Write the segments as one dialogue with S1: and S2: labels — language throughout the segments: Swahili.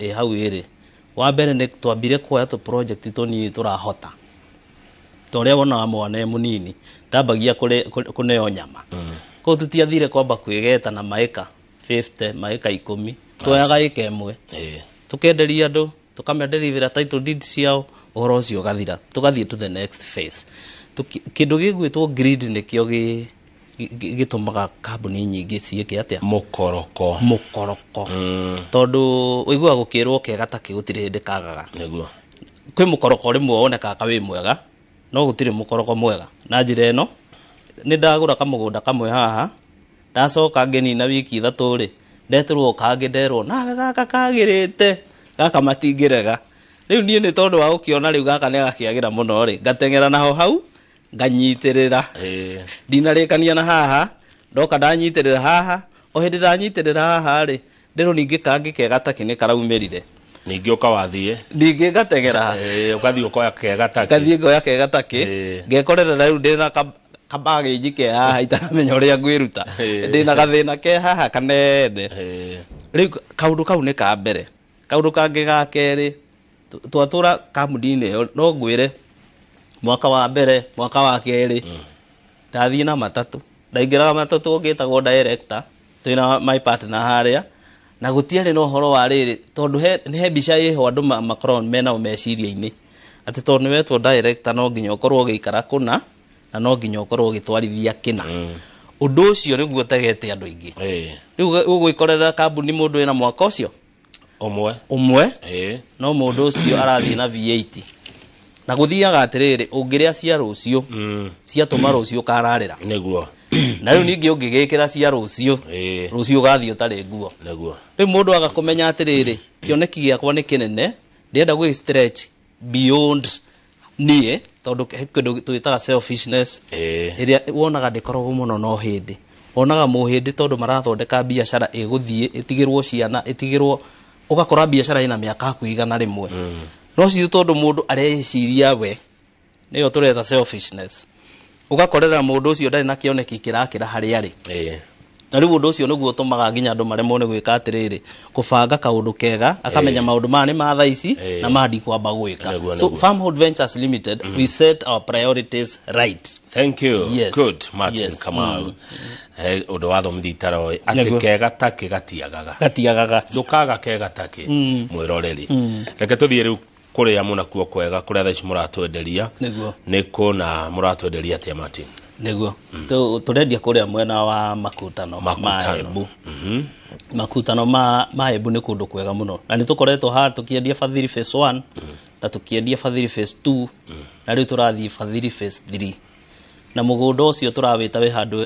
S1: hau iri wa mbere ni twambire kuoya tu project tuni turahota toria wona mwana munini ndabagia kuneo nyama ko tutiathire kwamba kwigeta na maika 50 maika 10 twoyaga ika imwe tukenderia andu tukamenderivira title deed ciao uhoro ucio gathira tugathie to the next phase kindu gigwitwo grid nikio gitumaga kambuni nyingi ciike atia mukoroko tondu uigua gukirwo kega ta kigutire hindi kagaga niguo kwi mukoroko rimwe woneka kawi mwega no gutire mukoroko mwega na njira eno ni ndagura kamugunda kamwe haha ndacoka ngeni na wiki 3 ri ndeterwo kangiderwo nawe gaka kagirite gaka matingirega riu nie ni tondu wa ukiona riu gaka ne gakiagira muno ri ngatengera naho hau nganyitirira ndinarikania na haha ndoka ndanyitirira haha o hindi ndanyitirira haha ri ndiro ningi kangi kega takini karaumirire
S2: ningi ukawathie
S1: ningi ngatengera
S2: ukathie ukoya kega taki
S1: kathie ngoya kega taki ngekorera riu ndina kabage njike haha itaramenya uria ngwiruta ndina gathina ke haha kanene riu kaundu kau ni ka mbere kaundu kangi ga keri twatura kambuni-ini no ngwire mwaka wa mbere mwaka wa keri ndathie na matatu ndaingiraga matatu ngitagwo director twina my partner haria na gutiari no horo wa riri tondu he bica yeho andu makron mena umeciria-ini ati tondu wetwo director no nginya ukorwo gikara kuna na no nginya ukorwo gitwarithia kina undu ucio niguo tegete andu ingi riu ugwikorera kambuni mundu ina mwaka ucio umwe no mundu ucio arathie na V8 na guthiaga atiriri ungiria cia rucio cia tuma rucio kararira
S2: niguo
S1: na riu ningi ungigikira cia rucio rucio gathio tari nguo
S2: niguo
S1: riu mundu agakumenya atiriri kioneki giakwa ni kinene ndienda gwi stretch beyond nie tondu kindu twitaga selfishness iria wonaga ndikoragwo muno no hindi wonaga muhindi tondu marathondeka biashara iguthie itigirwo ciana itigirwo ugakora biashara ina miaka kuigana rimwe no ci tondu mundu areciria we niyo tureta selfishness ugakorera mundu ucio ndari na kioneki kirakira hari ari na riu undu ucio niguo tumaga nginya andu maremwo ni gwika atiriri kubanga kaundu kega akamenya maundu mani ma thaici na mandi kwamba gwika so Farmhood Ventures Limited we set our priorities right.
S2: Thank you. Yes. Good Martin Kamau undu wa thomithi taro ati kega taki gatiagaga ndukaga kega taki mwiroreri reke tuthie riu kuria muna kuo kwega kuria thaici muratwenderia niko na muratwenderia atia Martin
S1: niguo turendia kuria mwena wa makutano makutano ma Embu ni kundu kwega muno na nitukoretwo ha tukiendia Fadhili phase 1 na tukiendia Fadhili phase 2 na riu turathie Fadhili phase 3 na mugunda ucio turawita we handu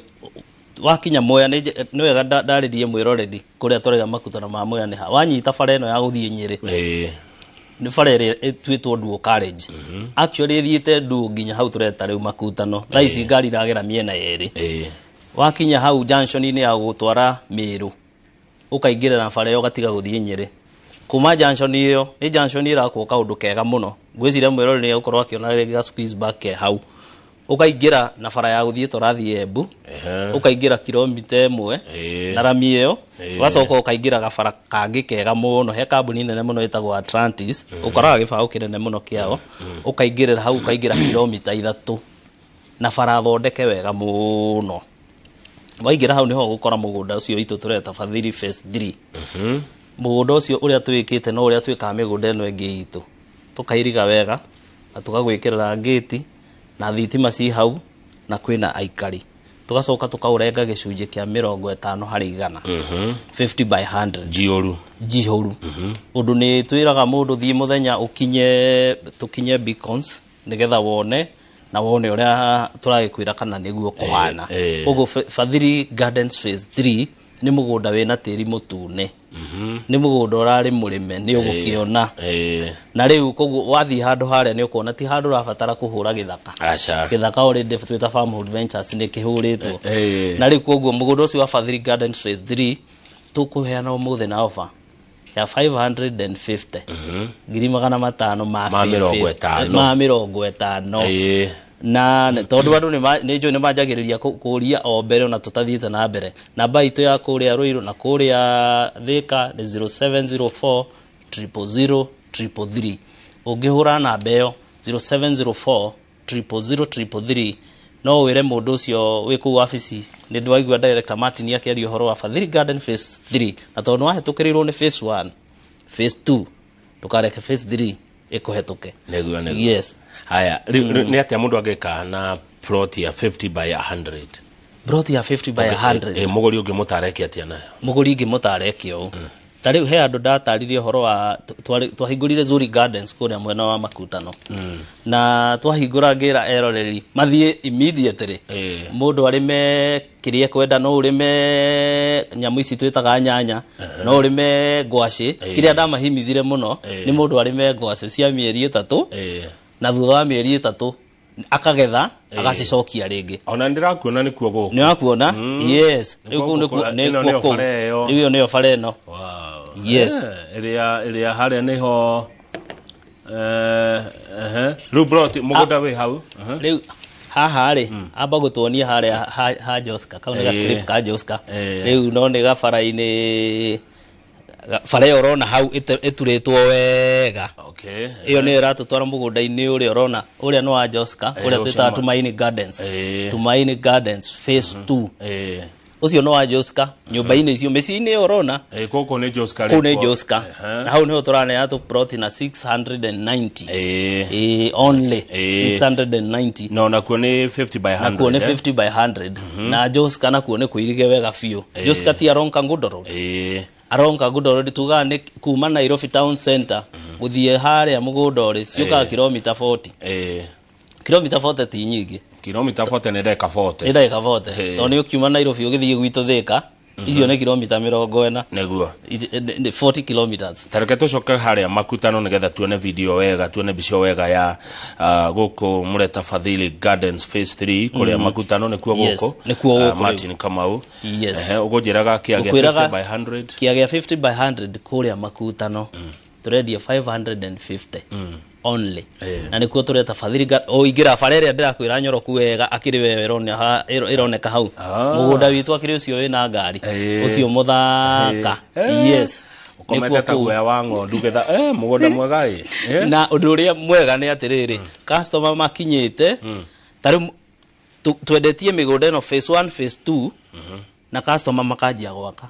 S1: wakinya moya ni wega ndaririe mwiroreri kuria turega makutano ma moya ni ha wanyita bara eno ya guthie Nyeri ni farere twitwo Duo College actually thiete Duo nginya hau tureta riu makutano raisi ngari ragera miena yeri wakinya hau junction ni ya gutwara Miru ukaingira na bara yo gatiga guthie Nyeri kuma junction iyo ni junction ira ko kaundu kega muno ngwicira mwirori ni ukorwo akiona rega squeeze back hau ukaingira na bara ya guthie torathie Embu ukaingira kilomita 1 na rami iyo wacoka ukaingira gabara kangi kega muno he kambuni nene muno itagwo Atlantis ukoraga gibao kinene muno kiao ukaingirira hau ukaingira kilomita 3 na bara thondeke wega muno waingira hau niho gukora mugunda ucio itu tureta Fadhili phase 3 mugunda ucio uria twikite no uria twika migunda eno ingi itu tukairiga wega na tukagwikirira gate na thitima ci hau na kwina aikari tugacoka tukaurenga gicunje kia 50 hari 100 50 by 100 jihoru undu ni twiraga mundu thie muthenya tukinye beacons nigetha wone na wone uria turagikwira kana niguo kuhana ugo Fadhili Gardens phase 3 ni mugunda wina tiri mutune ni mugunda urari murime ni ugukiona na riu koguo wathi handu haria ni ukona ti handu rafatara kuhura githaka githaka already twita Farmhood Ventures ni kihuritwo na riu koguo mugunda ucio wa Fadhili Gardens phase 3 tukuheana umuthe na offer ya 550 ngiri 500 ma 50 na tondu andu ni jo ni manjagiriria kuria o mbere na tutathiite na mbere namba itu ya kuria Ruiru na kuria Thika ni 0704 0700333 ungihura namba iyo 0704 no wire mundu ucio wi ku office ni ndwaigua director Martin akiaria horo wa Fadhili Garden phase 3 na tondu wahetukirirwo ni phase 1 phase 2 tukareke phase 3 ikuhetuke
S2: neguo
S1: yes
S2: haya ni atia mundu ageka na plot ya 50 by 100
S1: plot ya 50 by 100
S2: muguri ungi mutareke atia nayo
S1: muguri ingi mutareke o tari he andu dataririe horo wa twahingurire Zuri Gardens kuria mwena wa Makutano na twahingura ngira eroreri mathie immediately mundu arime kirie kwenda no urime nyamu ici twitaga nyanya no urime ngwaci kiria ndamahimizire muno ni mundu arime ngwaci cia mieri 3 na thutha wa mieri 3 akagetha agacicokia ringi
S2: ona ndirakuona nikuo guku
S1: ni wakuona yes riu nio fare no yes
S2: iria haria niho riu broti mugoda we hau
S1: riu haha ri amba gutuonia haria ha Joska kau ni gatrip ka Joska riu no ni gabara-ini fare orona hau ituritwo wega
S2: okay
S1: iyo ni iratutwara mugunda-ini uri orona uria no wa Joska uria twita Tumaini Gardens phase 2 ucio no wa Joska nyumba-ini icio micini orona
S2: koko ni Joska
S1: ko ni Joska na hau niho turane atu plot na 690 only 690
S2: no na kuo ni 50 by 100
S1: na kuo ni 50 by 100 na Joska na kuo ni kuirige wega fiu Joska ti aronka ngudoro aronka ngudoro tuga ni kuma Nairobi town center guthie haria mugundori ciuka kilomita 40 kilomita 40 ti nyingi
S2: kilomita 40 ni ndeka 40
S1: ndeka 40 to ni ukiuma Nairobi ugithie gwitu Thika icio ni kilomita 40
S2: neguo
S1: 40 kilometers
S2: tareke tucoke haria Makutano nigetha tuone video wega tuone bicio wega ya guku mureta Fadhili Gardens phase 3 kuria Makutano ni kuo guku Martin Kamau ugunjiraga kiagia 50 by 100
S1: kiagia 50 by 100 kuria Makutano turedia 550 only na nikuo tureta Fadhili o igira farere ndirakwira nyoroku wega akiri wewe ironeka hau mugunda witu akiri ucio wina ngari ucio muthaka yes
S2: ukomete taguya wa ng'ondu getha mugunda mwega
S1: na undu uria mwega ni atiriri customer makinyite tari twendetie migunda ino phase 1 phase 2 na customer makajia gwaka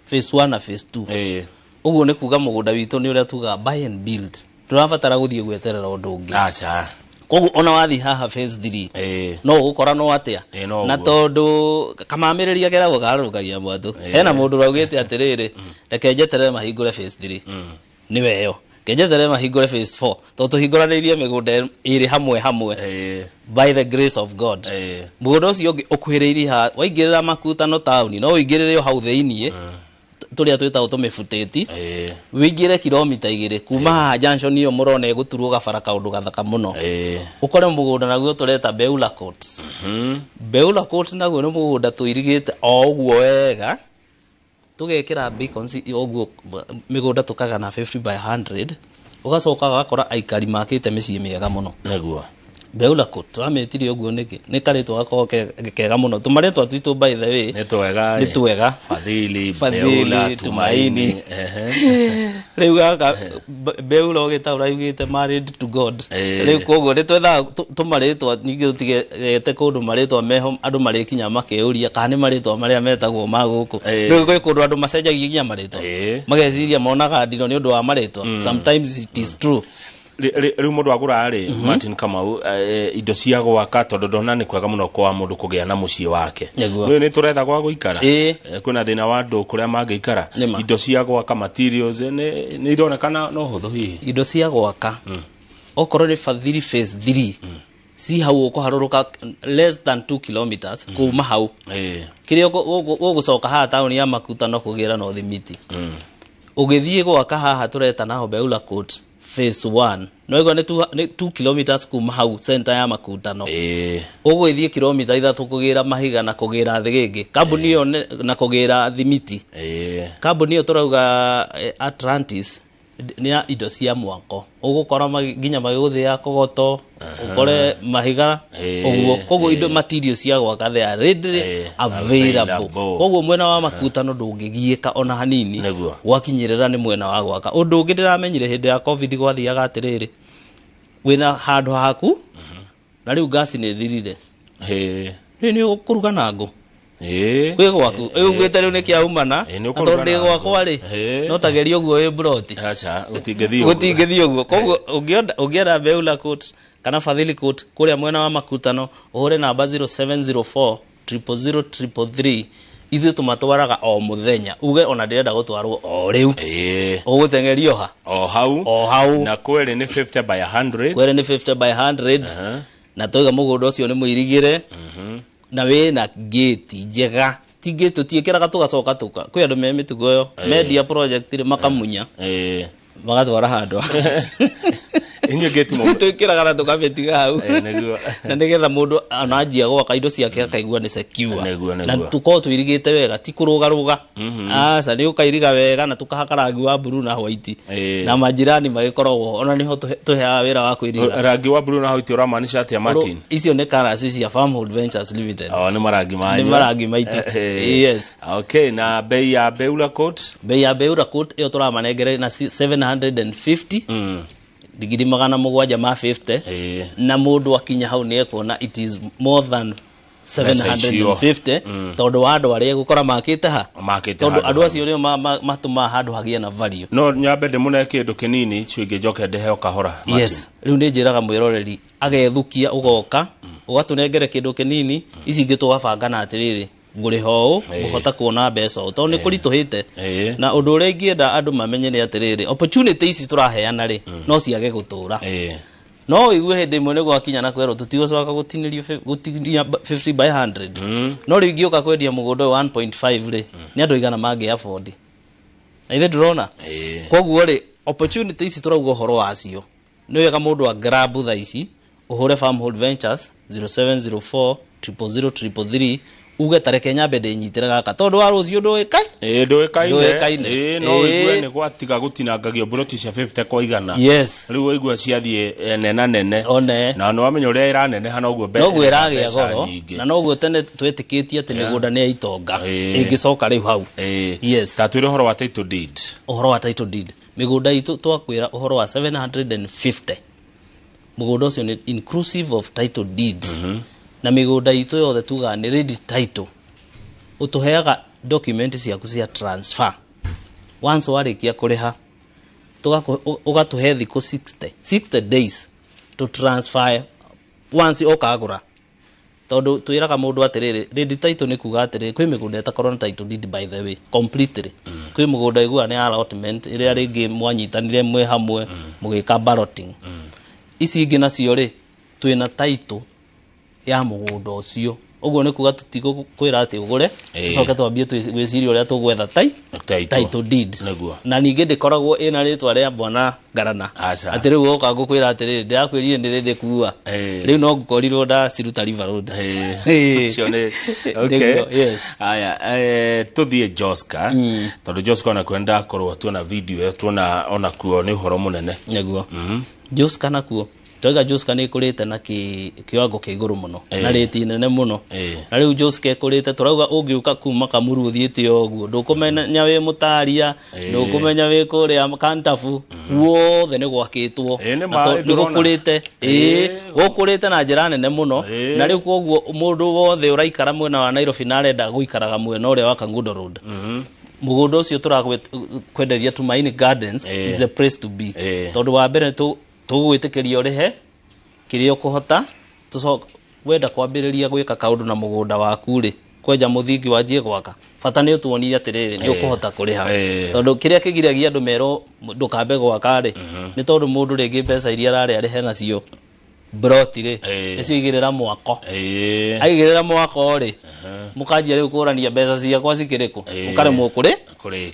S1: phase 1 na phase 2 uguo ni kuga mugunda witu ni uria tuga buy and build turabatara guthie gweterera undu ungi
S2: acha
S1: kogu ona wathi haha phase 3 no gukora no atia na tondu kamamiriria gera gugarukagia mwatu hena mundu raugite atiriri reke njeterere mahingure phase 3 ni weyo kenjeterere mahingure phase 4 to tuhinguranirie migunda iri hamwe by the grace of God mugunda ucio ukuhiririe ha waingirira Makutano town no uingirire hau theinie turia twita utumifuteti wingire kilomita 2 kuma junction iyo murone guturwo gabara kaundu gathaka muno ukore mugunda naguo tureta Beula Court Beula Court naguo ni mugunda tuirigite o uguo wega tugekira beacons uguo migunda tukaga na 50 by 100 ugacoka gakora aikari makite micii miega muno
S2: neguo
S1: Beula Court ametirie uguo niki ni karitwa gako kega muno tumaretwa twitu by the way
S2: ni twega Fadhili Beula Tumaini
S1: riu gaka Beula ogetaura yugite married to God riu koguo ni twetha tumaretwa ningi tutigete kundu maretwa meho andu marekinya makeuria kana ni maretwa maria metagwo maguku riu gwe kundu andu macenjagia ginya maretwa mageciria monaga ndino ni undu wa maretwa sometimes it is true
S2: riu mundu agura ri Martin Kamau indo cia gwaka tondu ndona ni kwega muno kwa mundu kugia na mucii wake riu ni turetha gwa guikara kwina thina wa andu kuria mangiikara indo cia gwaka materials ni ironekana no huthu hihi
S1: indo cia gwaka okorwo ni Fadhili phase 3 si hau ukuharuruka less than 2 kilometers kuma hau kirio gugucoka ha town ya Makutano kugira no thimiti ugithie gwaka haha tureta naho Beula Court phase 1 no ego ni 2 kilometers kuma hau center ya Makutano ugwithie kilomita 3 kugira mahiga na kugira thigigi kambuni yo na kugira thimiti kambuni yo turauga Atlantis ni indo cia mwako ugukora ginya magiguthia kogoto ukore mahiga uguo koguo indo materials cia gwaka they are readily available koguo mwena wa makutano ndungigieka ona hanini gwakinyirira ni mwena wa gwaka undu ungi ndiramenyire hindi ya covid gwathiaga atiriri wina handu haku na riu gas ni thirire ni ukuruga na ngo kwi gwaku ugwite riu ni kia umana atonde gwakwa ri no tageria uguo wi broti
S2: acha utingethii
S1: uguo koguo ungienda beula coat kana fadhili coat kuria mwena wa makutano uhure namba 0704 00033 ithu tumatwaraga o muthenya uge ona ndirenda gutwarwo o riu ugutengerio ha
S2: o hau na kwere ni 50 by 100
S1: kwere ni 50 by 100 na toiga mugundo ucio ni muirigire na we na gate njega ti gate utiekeraga tugacoka tuka kwi andu me mitugo yo media project ri makamunya magatwara handu
S2: inyo gate mo
S1: tuikiraga na tukabetiga hau na nigetha mundu anajia gwaka indo ciake akaigua ni secure na tuko tuirigite wega ti kuruga asa ni ukairiga wega na tukahaka rangi wa blue na white na majirani magikoragwo ona niho tuheaga wira wa kuiriga
S2: rangi wa blue na white uramanisha atia Martin
S1: icio ne colors cia Farmhold Ventures Limited
S2: ni marangi manyu
S1: ni marangi maitu yes
S2: okay na bei ya beula coat
S1: iyo turamanengere na 750 digiri magana mugwanja ma 50 na mundu akinya hau ni ekuona it is more than 750 tondu wa andu aria gukora makite ha tondu andu acio rio matuma handu hagia na value
S2: no nyambe ndimune kindu kinini chuinge njoke ndeheo kahora
S1: yes riu ni njiraga mwiroreri agethukia ugoka ugatunengere kindu kinini ici ingi tugabanga na atiriri nguri ho guhota kuona mbeca to ni kurituhite na undu uria ingienda andu mamenye ni atiriri opportunity ici turaheana ri no ciage gutura no igue hindi imwe ni gwakinya na kwero tutigocoka gutinia 50 by 100 no ri ingioka kwendia mugundo 1.5 ri ni andu igana mangi afford na ithe ndurona koguo ri opportunity ici turauga horo wacio ni wega mundu a grab tha ici uhure Farmhold Ventures 0704 00033 uge tareke nyambe ndinyitira gaka tondu wa rucio nduikai
S2: nduikaine no igwe ni gwatiga gutinangagio broti cia 50 kwa igana
S1: yes
S2: riu igwe ciathie nene
S1: one
S2: na no amenyo ria iranene hana uguo
S1: no gwe iragia goro na no gwe tene twetikitie ati migunda ni aitonga ingicoka riu hau yes
S2: tatwire horo wa title deed
S1: migunda itu twakwira uhoro wa 750 mugunda ucio ni inclusive of title deed na migunda itu yothe tuga ni ready title utuheaga document ciaku cia transfer once warikia kuriha ugatuhe thiku 60 days to transfer once okagura tondu twiraga mundu atiriri ready title ni kuga atiriri kwi migunda itakorwo na title deed by the way completely kwi mugunda igua ni allotment iria ringi mwanyitanire mwe hamwe mugika balloting ici ingi nacio ri twina title ya mugunda ucio uguo ni kuga tutigo kwira ati ugure tucoke twambie twiciria uria tugwetha title deed na ningi ndikoragwo ina ritwa ria bwana Ngarana ati riu uka ngukwira ati ri ndirakwirire ndirende kuua riu no ngukorirwo nda ciruta River Road
S2: cione okay
S1: yes
S2: aya tuthie Joska tondu Joska na kwenda korwo tuona video tuona ona kuo ni horo munene
S1: niguo Joska nakuo toiga Joska ni kurite na kiwango kia iguru muno na rate nene muno na riu Joska kurite turauga ungiuka kuma Kamuru uthiite oguo ndukumenya wi Mutaria ndukumenya wi kuria Kantafu wothe ni gwakitwo ni gukurite gukurite na njira nene muno na riu koguo mundu wothe uraikara mwena wa Nairobi na arenda guikaraga mwena uria wa Kangundo Road mugundo ucio turakwenderia Tumaini Gardens is the place to be tondu wa mbere tugwitikiria urihe kirio kuhota tucoka wenda kwambiriria gwika kaundu na mugunda waku ri kwenja muthingi wanjie gwaka fata ni utuonia atiriri ni ukuhota kuriha tondu kiria kigiragia andu mero ndukambe gwaka ri ni tondu mundu ringi mbeca iria arari arihe nacio broti ri icio igirira mwako aigirira mwako ri mukanjia riu kurania mbeca ciakwa cikiriku ukaremwo kuri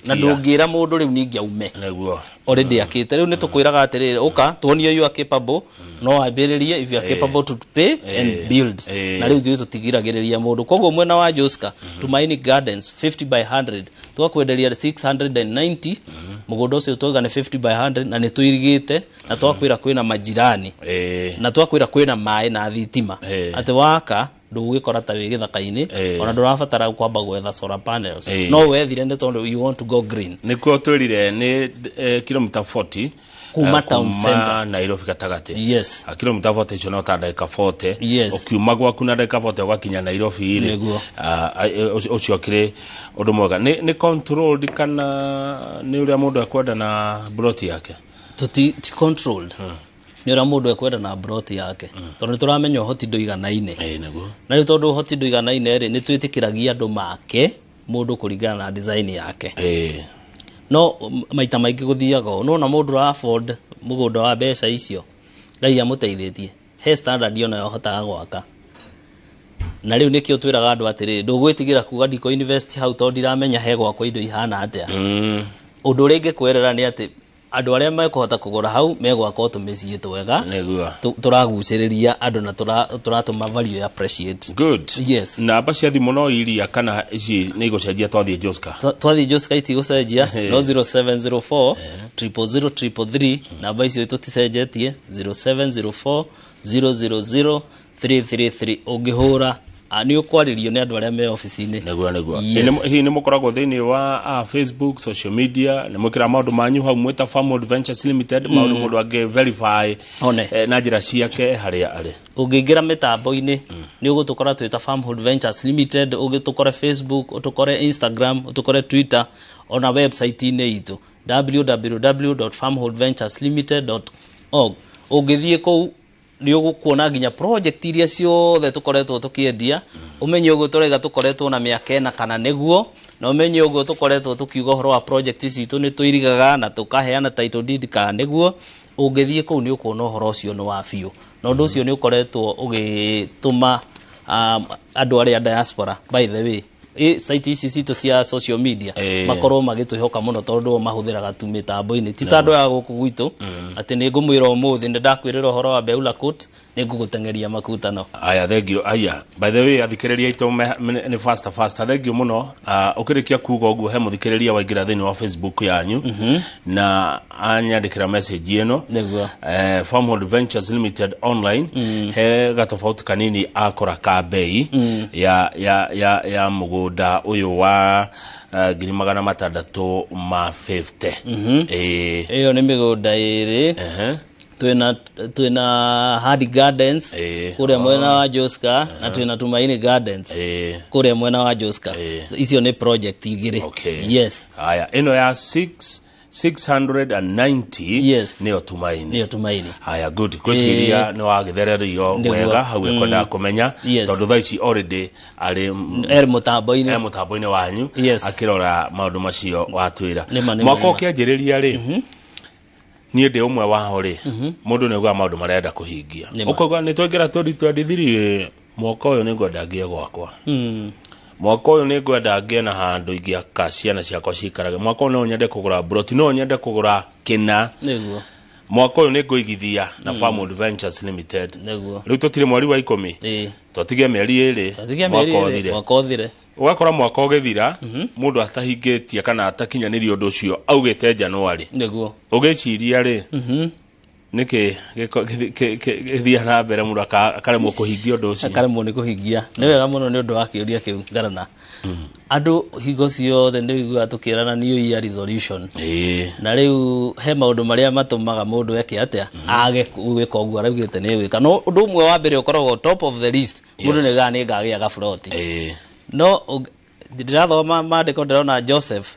S1: na ndungira mundu riu ningi aume
S2: neguo
S1: already akite riu nitukwiraga atiriri uka tuonio you are capable no ambiririe if you are capable to pay and build na riu thiu tutigiragiriria mundu koguo mwena wa Joska Tumaini Gardens 50 by 100 twakwenderia 690 mugundo ucio twaga ni 50 by 100 na nituirigite na twakwira kwina majirani na twakwira kwina mai na thitima ati waka ndugikora ta wi githaka-ini ona ndurabatara kwamba gwetha solar panels no wethire nĩ tondu you want to go green
S2: nikuo twirire ni kilomita 40
S1: kuma town center
S2: Nairobi gatagati
S1: yes
S2: kilomita 40 icio no ta ndagika 40 ukiuma gwaku na ndagika 40 gwakinya Nairobi ire ucio kire undu mwega ni controlled kana ni uria mundu akwenda na broti yake
S1: ti controlled ni ura mundu ekwenda na broti yake tondu turamenya hoti nduiganaine
S2: neguo
S1: na riu tondu hoti nduiganaine ri ni twitikiragia andu make mundu kuringana na design yake no maita maingi guthiaga no na mundu ra afford mugundo wa mbeca icio ngai amuteithĩtie he standard yona yohotaga gwaka na riu nikio twiraga andu atiri ndugwitigira kuga ndiko invest hau tondu ndiramenya he gwakwa indo ihana atia undu ringi kwerera ni ati andu aria mekuhota kugura hau megwaka utumiciĩ twega
S2: neguo
S1: turaguciriria andu na turatuma value appreciate
S2: good
S1: yes
S2: namba cia thimu no iria kana ici ni igucenjia twathie Joska
S1: iti gucenjia no 0704 000 namba icio tuticenjetie 0704 000 333 ungihura ni ukwaririo ni andu aria me office-ini
S2: neguo hi ni mukoragwo thiini wa Facebook social media ni mwikira maundu manyu hau mweta Farm Adventures Limited maundu mundu ange verify na njira ciake haria ari
S1: ungiingira mitambo-ini ni ugutukora twita Farm Adventures Limited ugitukore Facebook utukore Instagram utukore Twitter ona website-ini itu www.farmadventureslimited.org ungithie kou ni ugukuona nginya project iria ciothe tukoretwo tukiendia umenye ugu turega tukoretwo na miaka ena kana neguo na umenye ugu tukoretwo tukiuga horo wa project citu ni tuirigaga na tukaheana title deed ka neguo ungithie kou ni ukuona horo ucio ni wa biu na undu ucio ni ukoretwo ugituma andu aria diaspora by the way site ici citu cia social media makorwo magitwihoka muno tondu mahuthiraga tu mitambo-ini ti tandu ya guku gwitu ati ni ngumwira umuthi ndakwirira horo wa Beula Court ni ngugutengeria makutano
S2: aya thank you aya by the way athikiriria itu ni faster thank you muno ukirikia kuga uguo he muthikiriria waingira thini wa Facebook yanyu na anyandikira message ino Farm Adventures Limited online he gatofauti kanini akora ka bei ya mugunda uyu wa 650
S1: iyo ni migunda iri twina Hard Gardens kuria mwena wa Joska na twina Tumaini Gardens kuria mwena wa Joska icio ni project igiri yes
S2: haya ino ya 690
S1: yes
S2: ni Tumaini haya good kwiciria ni wa githererio wega hau ekwenda kumenya tondu thaici already ari mutambo-ini wanyu akirora maundu macio watwira mwaka ukianjiriria ri ni ndi umwe waho ri mundu ni gwa maundu marenda kuhingia ukoga ni twengera 2023 mwaka uyu ni ngwenda ngie gwakwa mwaka uyu ni ngwenda ngie na handu ingiaka ciana ciakwa cikarage mwaka uyu no nyende kugura broti no nyende kugura kina
S1: niguo
S2: mwaka uyu ni nguigithia na Farm Adventures Limited riu tutire mweri wa 10 twatige mieri 2
S1: mwaka uthire
S2: ugakora mwaka ugithira mundu atahingitie kana atakinyanirio undu ucio augite January
S1: niguo
S2: ugiciria ri niki githia na mbere mundu akaremwo kuhingia undu ucio
S1: akaremwo ni kuhingia ni wega muno ni undu wa kiuria kiu ngarana andu higo ciothe ni igua tukirana new year resolution na riu he maundu maria matumaga mundu eke atia age gwika uguo araugite ni wika no undu umwe wa mbere ukoragwo top of the list mundu ni gani ngagia gafroti no ndirathoma maandiko ndirona Joseph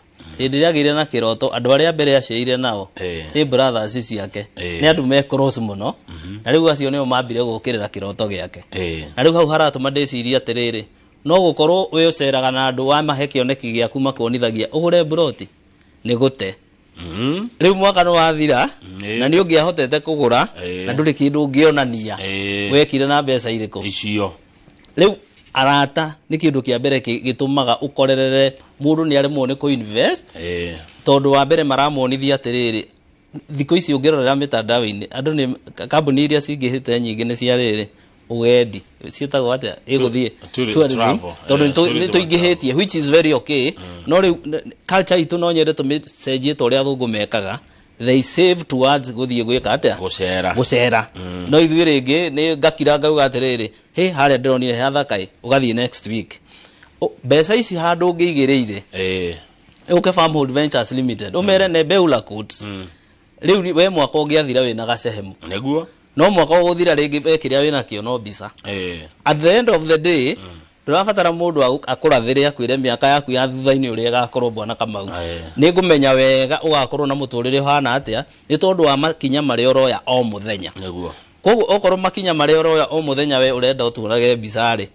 S1: ndiagire na kiroto andu aria mbere aciire nao ni brothers ciake ni andu me cross muno na riu acio nio mambire gukirira kiroto giake na riu hau haratuma ndiciria atiriri no gukorwo we uceraga na andu wa mahe kioneki giaku makonithagia ugure broti ni gute riu mwaka no wathira na nĩ ũngĩahotete kũgũra na ndũrĩ kĩndũ ũngĩonania wekire na mbeca irĩkũ
S2: icio
S1: rĩu arata nĩ kĩndũ kĩa mbere gĩtũmaga ũkorerere mũndũ nĩ aremwo nĩ kũ-invest tondũ wa mbere maramonithia atĩrĩrĩ thikũ ici ũngĩrorera mĩtandao-inĩ andũ nĩ kambuni iria cingĩhĩte nyingĩ nĩ cia rĩrĩ ugendi ciĩtagwo atĩa ĩgũthiĩ tourism tondũ nĩ tũingĩhĩtie which is very okay no rĩu culture itũ no nyende tũmĩcenjie ta ũrĩa athũngũ mekaga they save towards gũthiĩ gwĩka atĩa gũcera no ithuĩ rĩngĩ nĩ ngakira ngauga atĩrĩrĩ hey harĩa ndĩronire hathakaĩ ũgathiĩ next week mbeca ici handũ ũngĩigĩrĩire ũke Farmhold Ventures Limited ũmere ne Beula Coats rĩu we mwaka ũngĩathira wĩna gacehemu
S2: nĩguo
S1: no mwaka ũgũthira rĩngĩ kĩrĩa wĩna kĩo no mbica at the end of the day ndũrabatara mũndũ akũrathĩre akwĩre mĩaka yaku ya thutha-inĩ ũrĩa ĩgakorwo Bwana Kamau nĩ ngũmenya wega ũgakorwo na mũtũrĩre ũhana atĩa nĩ tondũ wa makinya marĩa ũroya o mũthenya koguo okorwo makinya marĩa ũroya o mũthenya we ũrenda ũtũrage mbica-rĩ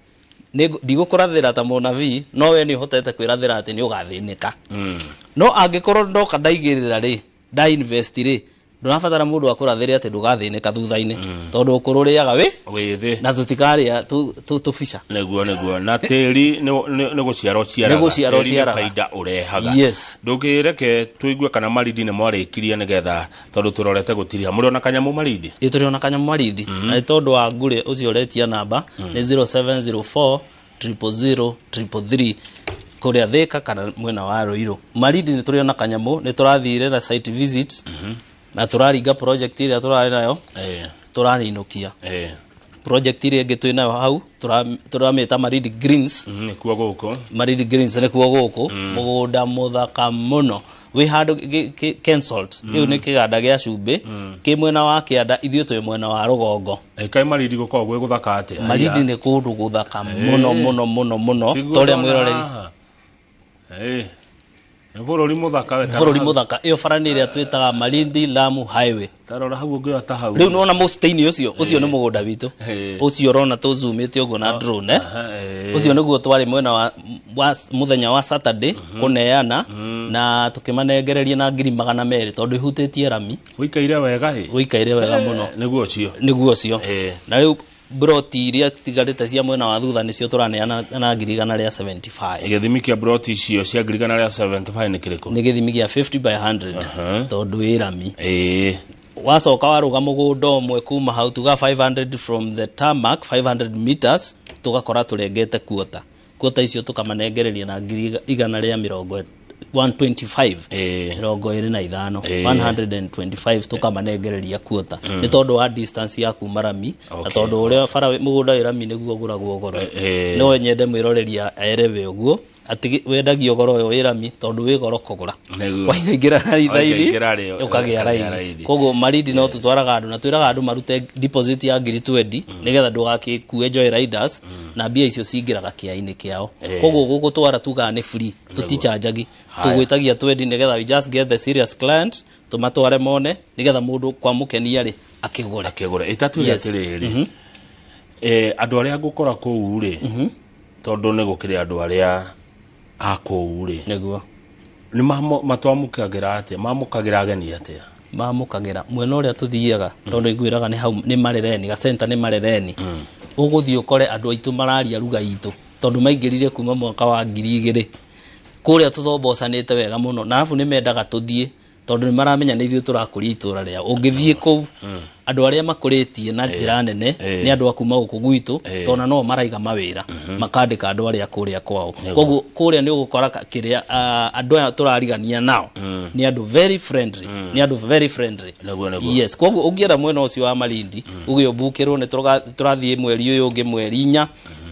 S1: ndigũkũrathĩra ta mũnabii no we nĩ ũhotete kwĩrathĩra atĩ nĩ ũgathĩnĩka no angĩkorwo ndoka ndaigĩrĩra-rĩ ndainvest-rĩ ndũrabatara mũndũ akũrathĩre atĩ ndũgathĩnĩka thutha-inĩ tondũ ũkũrũ ũrĩaga wĩ na tũtikarĩa tũbica
S2: nĩguo na tĩri nĩ gũciarwo ciaraga faida ũrehaga ndũkĩreke tũigue kana Marindi nĩ mwarĩkirie nĩgetha tondũ tũrorete gũtiria mũrĩ ona kanyamũ Marindi
S1: tũrĩ ona kanyamũ Marindi na tondũ wa ngũrĩ ũcio ũretia namba nĩ 0704 000 333 kũrĩa Thĩka kana mwena wa Rũirũ Marindi nĩ tũrĩ ona kanyamũ nĩ tũrathire na site visit na tũraringa project ĩrĩa tũrarĩ nayo tũraninũkia project ĩrĩa ĩngĩ twĩ nayo hau tũramĩta Marindi Greens
S2: nĩkuo gũkũ
S1: Marindi Greens nĩkuo gũkũ mũgũnda mũthaka mũno wĩ handũ Kensalt rĩu nĩ kĩganda gĩa cumbĩ kĩ mwena wa kĩanda ithuĩ twĩ mwena wa rũgongo
S2: kaĩ Marindi gũkorwo gwĩ gũthaka atĩa
S1: Marindi nĩ kũndũ gũthaka mũno tũrĩa mwĩroreri
S2: bũrũri
S1: mũthaka ĩyo bara nĩ ĩrĩa twĩtaga Marindi Lamu Highway
S2: tarora hau ũngĩota hau
S1: rĩu nĩwona mũcitĩ-inĩ ũcio nĩ mũgũnda witũ ũcio ũrona tũzumĩte ũguo na drone ũcio nĩguo twarĩ mwena wa mũthenya wa Saturday kũneana na tũkĩmanengereria na 200,000 tondũ ihutĩtie rami
S2: ũikaire wega
S1: mũno nĩguo ũcio na rĩu broti iria tigarĩte cia mwena wa thutha nĩcio tũraneana na 175
S2: gĩthimi kĩa broti icio cia 175 nĩ kĩrĩkũ
S1: nĩ gĩthimi gĩa 50 by 100 tondũ wĩ rami wacoka waruga mũgũnda ũmwe kuma hau tuga 500 from the tarmac 500 meters tugakora tũrengete kuota icio tũkamanengereria na 125 125 tukamanengereria kuota nĩ tondũ wa distance ya kuma rami na tondũ ũrĩa bara mũgũnda wĩ rami nĩguo ũgũragwo goro no nyende mwĩroreria aerewe ũguo atĩ wendagio goro ũyũ wĩ rami tondũ wĩ goro kũgũra waingĩra na ithairi ũkagĩa raithi koguo Marindi no tũtwaraga andũ na twĩraga andũ marute deposit ya 20 nĩgetha ndũgakue Joy Riders na mbia icio cingĩraga kĩainĩ kĩao koguo gũkũ twara tuga nĩ free tũtichanjagi tũgwĩtagia 20 nĩgetha we just get the serious client tũmatware mone nĩgetha mũndũ kwa mũkenia-rĩ akĩgũre
S2: ĩtatuĩre atĩrĩrĩ andũ arĩa ngũkora kũu-rĩ tondũ nĩ gũkĩrĩ andũ arĩa akũu-rĩ
S1: nĩguo
S2: nĩ matwamũkagĩra atĩa mamũkagĩra ageni atĩa
S1: mamũkagĩra mwena ũrĩa tũthiaga tondũ ngwĩraga nĩ hau nĩ Marereni gacenta nĩ Marereni ũgũthiĩ ũkore andũ aitũ mararia lugha itũ tondũ maingĩrire kuma mwaka wa 2000 kũrĩa tũthombocanĩte wega mũno na arabu nĩ mendaga tũthiĩ tondũ nĩ maramenya nĩ ithuĩ tũrakũria itũra rĩao ũngĩthiĩ kũu andũ arĩa makũrĩtie na njĩra nene nĩ andũ akuma gũkũ gwitũ tondũ no maraiga mawĩra makandĩka andũ arĩa kũrĩa kwao koguo kũrĩa nĩ ũgũkora kĩrĩa andũ aya tũrarigania nao nĩ andũ very friendly yes koguo ũngĩenda mwena ũcio wa Marindi ũgĩũmbukĩrwo nĩ tũrathiĩ mweri ũyũ ũngĩ mweri 4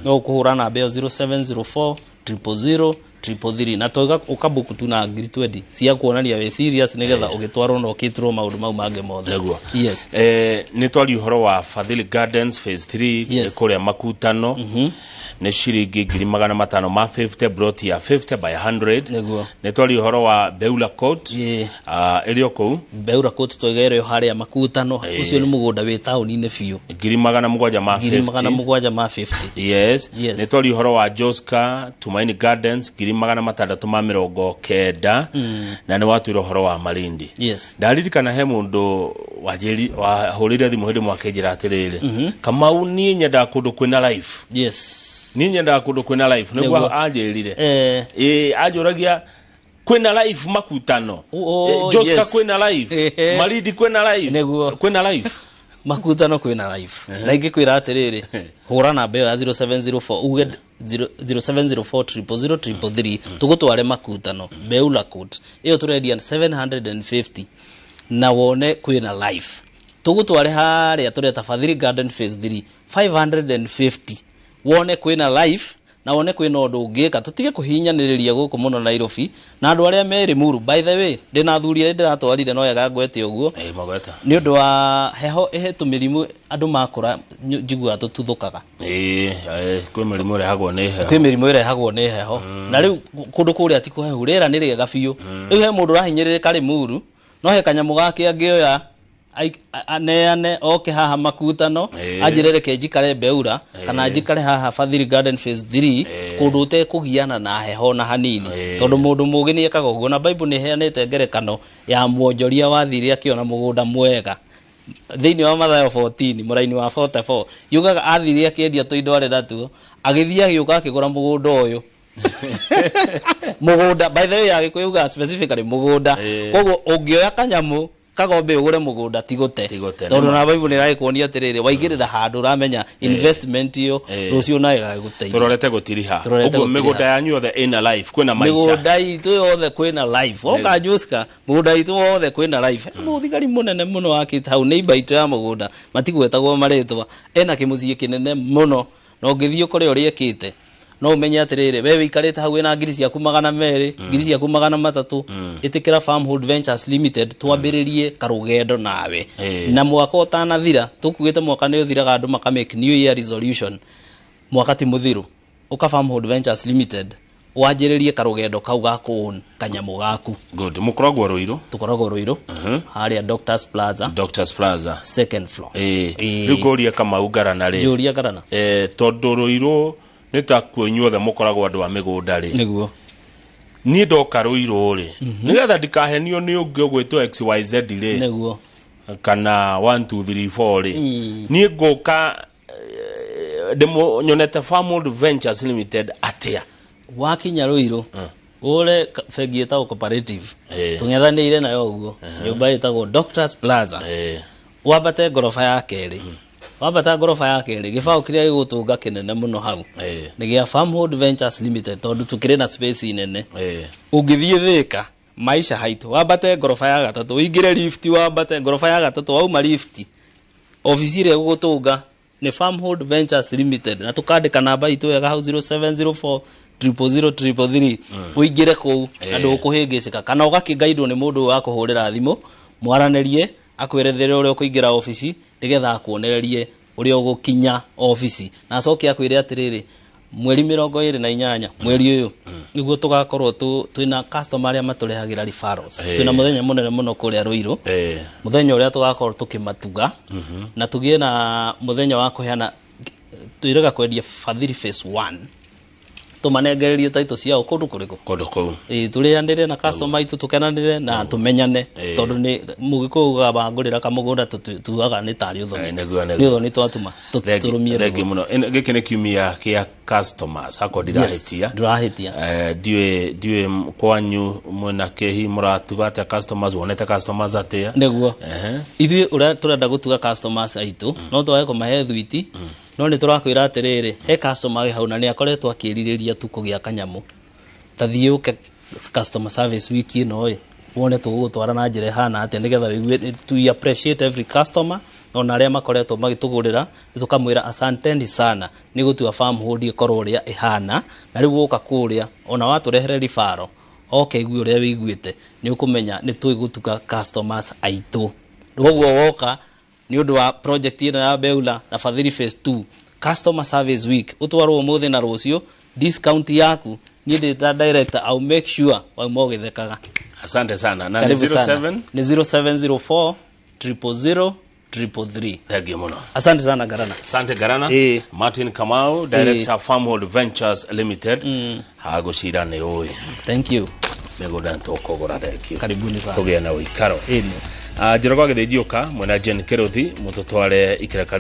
S1: no ũkũhũra namba 0704 000 333 na toiga ukabuku tu na 20 cia kuonania we serious nigetha ugitwarwo no kitro maundu mau mange mothe yes
S2: ni twari uhoro wa Fadhili Gardens phase 3 kuria makutano ne shiringi 550 brought ya 50 by 100 ne twari uhoro wa Beula Court elio kou
S1: Beula Court toigere haria makutano ucio ni mugunda we town ine fiu
S2: 550
S1: 550
S2: yes ne twari uhoro wa Joska Tumaini Gardens 690 na ni watu horo wa Malindi. Ndaririkana he mundu wa hurire thimu hindi mwakenjira atiriri Kamau ni nyenda kundu kwina live. Ni nyenda kundu kwina live niguo anjirire ajuragia kwina live makutano Joska kwina live Malindi kwina live kwina live
S1: makutano kwina live na ingikwira atiriri hura namba ya 0704 uge 0704 tugutware makutano Beula Court iyo turedia 750 na wone kwina live tugutware haria tureta Fadhili Garden Phase 3 550 wone kwina live na wone kwina undu ungika tutige kuhinyaniriria guku muno Nairobi na andu aria meri muru. By the way ndina thuri ndiratwarire no yega ngwete uguo
S2: magweta
S1: ni undu wa heho ehetu mirimu andu makura njigua tututhukaga
S2: kwi mirimu
S1: rehagwo ni heho na riu kundu kuria ti kuhehu rera ni riega biu riu he mundu rahinyiririka ri muru no he kanyamu gake angioya aneane oke haha makutano ajirere ke njikare Beura kana njikare haha Fadhili Garden Phase 3 kundu te kugiana na heho na hanini tondu mundu mugi ni ekaga uguo na Bible ni heanite ngerekano ya muonjoria wathire akiona mugunda mwega thiini wa Mathayo 14 muraini wa 44 yugaga athire akiendia tuindo arenda tu agithia agiuka akigura mugunda uyu mugunda by the way agikuyuga specifically mugunda koguo ungioya kanyamu kagombe ugure mugunda tigute tondu na Bible ni raikuonia atiriri waigirira handu ramenya investment iyo rucio nayo gaguteithia
S2: turorete gutiriha uguo migunda yanyu yothe ina life kwina maisha
S1: migunda itu yothe kwina life oka Joska mugunda itu yothe kwina life muthigari munene muno akita hau neighbor itu ya mugunda matigwetagwo maritwa ena kimucie kinene muno no ngithio kuri uri ekite no umenye atiriri wewe ikarete hau ena ngiri ciaku 200 ngiri ciaku 300 itikira Farmhood Ventures Limited twambiririe karugendo nawe na mwaka utanathira tukugite mwaka ni uthiraga andu makamake new year resolution mwaka ti muthiru uka Farmhood Ventures Limited wanjiririe karugendo kau gaku kanyamu gaku
S2: good mukoragwo Ruiru
S1: tukoragwo Ruiru haria Doctors Plaza second floor
S2: riu kuria Kamau garana ri
S1: juria garana
S2: tondu Ruiru nita kwenyuothe mukoragwo andu a migunda ri
S1: niguo
S2: ni ndoka Ruiru ri nigetha ndikahenio ni ungi ugwitwo XYZ ri
S1: niguo
S2: kana 1 2 3 4 ri ni ngoka demo nyonete Farmhood Ventures Limited atia
S1: wakinya Ruiru ule fegi etagwo cooperative tungethanire nayo uguo nyumba etagwo Doctors Plaza wabate gorofa ya keri wabata gorofa ya keri gifao kiria gigutunga kinene muno hau ni gia Farmhood Ventures Limited tondu tukire na space nene ungithie Thika maisha haitu wabate gorofa ya gatatu uingire lift wabate gorofa ya gatatu wauma lift ofisi ire gugutunga ni Farmhood Ventures Limited na tukandika namba itu ya hau 0704 00033 uingire ku andu ukuhingicika kana ugakigaidwo ni mundu wa kuhurira thimu mwaranirie akwerethere uri ukuingira ofisi nigetha akuonererie uri ugukinya ofisi na acoke akwire atiriri mweri 28 mweri uyu niguo tugakorwo twina customer aria maturehagira referrals twina muthenya munene muno kuria Ruiru muthenya uria tugakorwo tukimatuga na tugie na muthenya wa kuheana tuiraga kwendia Fadhili Phase 1 tumanengererie taito ciao kundu kuriku turiandire na customer itu tukenanire na tumenyane tondu ni mugikuga bangurira kamugunda tuaga ni tari uthoni ni uthoni twatuma turumie
S2: thegi muno giki ni kiumia kia customers hako dirahitia diwe kwanyu mwena kehi muratuga ata customers wonete customers atia
S1: neguo ithui ura turenda gutuga customers aitu no twae kumahe thwiti no ni turakwira atiriri he customer we hau na ni akoretwo akiririria tu kugia kanyamu tathiuke customer service week ino wone tugutwara na njire hana ate nigetha wigue to appreciate every customer ona aria makoretwo magitugurira tukamwira asanteni sana ni gutua Farmhood ikorwo ria ihana na riu uka kuria ona waturehere rifaro okay igwe uria wiguite ni ukumenya ni tuigutuka customers aitu ruguo woka ni undu wa project ino ya Beula na Fadhili Phase 2 customer service week utwarwo muthi na rucio discount yaku ni data director I'll make sure wa mogethekaga
S2: asante sana na 07
S1: ni 0704 000 333.
S2: Thank you muno.
S1: Asante sana Garana.
S2: Asante Garana. Martin Kamau, Director Farmhold Ventures Limited. Hago shirane oi.
S1: Thank you.
S2: Nego danto kogora thank you.
S1: Karibuni sana.
S2: Tugena wikaro. Jirogo githijioka mwena Jen Kerothi mutotware ikireka